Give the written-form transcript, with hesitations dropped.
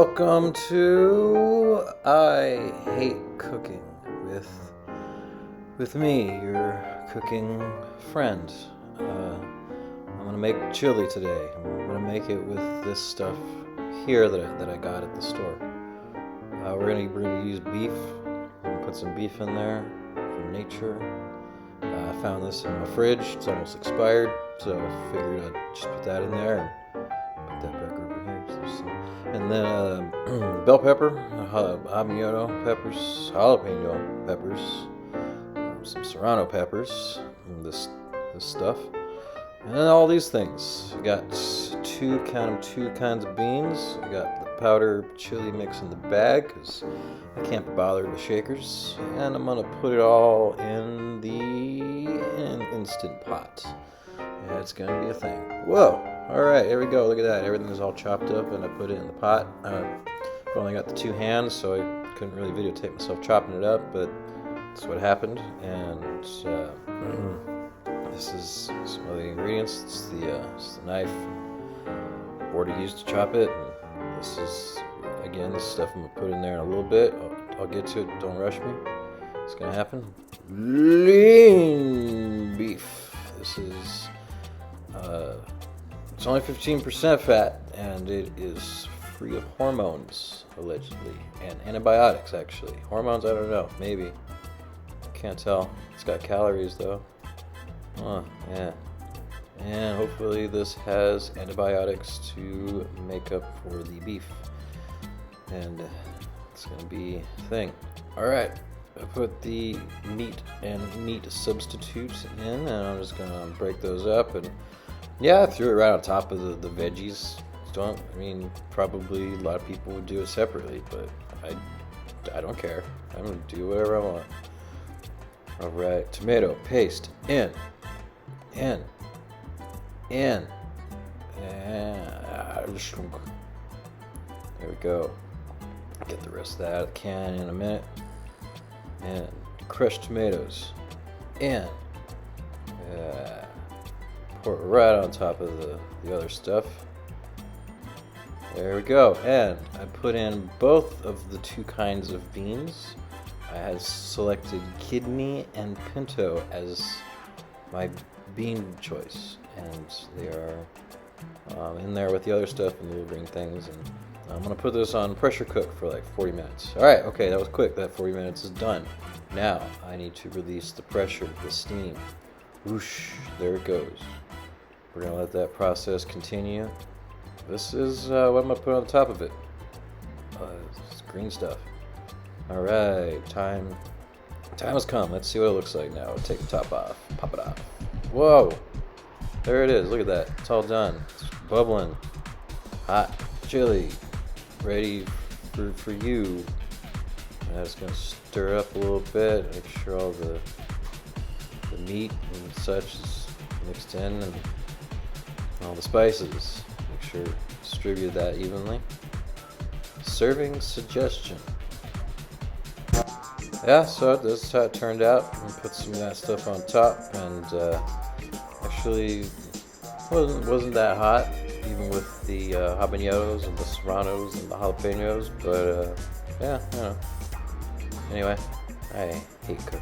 Welcome to I Hate Cooking with me, your cooking friend. I'm gonna make chili today. I'm gonna make it with this stuff here that I got at the store. We're gonna use beef. I'm gonna put some beef in there from nature. I found this in my fridge. It's almost expired, so I figured I'd just put that in there and put that back over here. And then bell pepper, habanero peppers, jalapeno peppers, some serrano peppers, and this stuff, and then all these things. I got two kinds of beans. I got the powder chili mix in the bag because I can't be bothered with shakers, and I'm gonna put it all in the instant pot. Yeah, it's gonna be a thing. Whoa! Alright, here we go. Look at that. Everything is all chopped up and I put it in the pot. I've only got the two hands, so I couldn't really videotape myself chopping it up, but that's what happened. And this is some of the ingredients. It's the knife, board I used to chop it. And this is, again, this stuff I'm going to put in there in a little bit. I'll get to it. Don't rush me. It's going to happen. Lean beef. This is... it's only 15% fat, and it is free of hormones, allegedly, and antibiotics, actually. Hormones, I don't know, maybe. Can't tell. It's got calories, though. Yeah. And hopefully this has antibiotics to make up for the beef. And it's going to be a thing. Alright, I put the meat and meat substitutes in, and I'm just going to break those up and... yeah, I threw it right on top of the veggies. Probably a lot of people would do it separately, but I don't care. I'm going to do whatever I want. Alright, tomato paste in. And there we go. Get the rest of that out of the can in a minute. And crushed tomatoes in. Pour it right on top of the other stuff. There we go. And I put in both of the two kinds of beans. I had selected kidney and pinto as my bean choice, and they are in there with the other stuff and the little green things. And I'm gonna put this on pressure cook for like 40 minutes. All right, okay, that was quick. That 40 minutes is done. Now I need to release the pressure, the steam. Whoosh! There it goes. We're going to let that process continue. This is what I'm going to put on top of it. It's green stuff. Alright, time has come. Let's see what it looks like now. Take the top off. Pop it off. Whoa! There it is. Look at that. It's all done. It's bubbling. Hot chili. Ready for you. I'm just going to stir up a little bit. Make sure all the meat and such is mixed in, and all the spices. Make sure to distribute that evenly. Serving suggestion. Yeah, so this is how it turned out. And put some of that stuff on top, and actually wasn't that hot, even with the habaneros and the serranos and the jalapenos. But yeah, you know. Anyway, I hate cooking.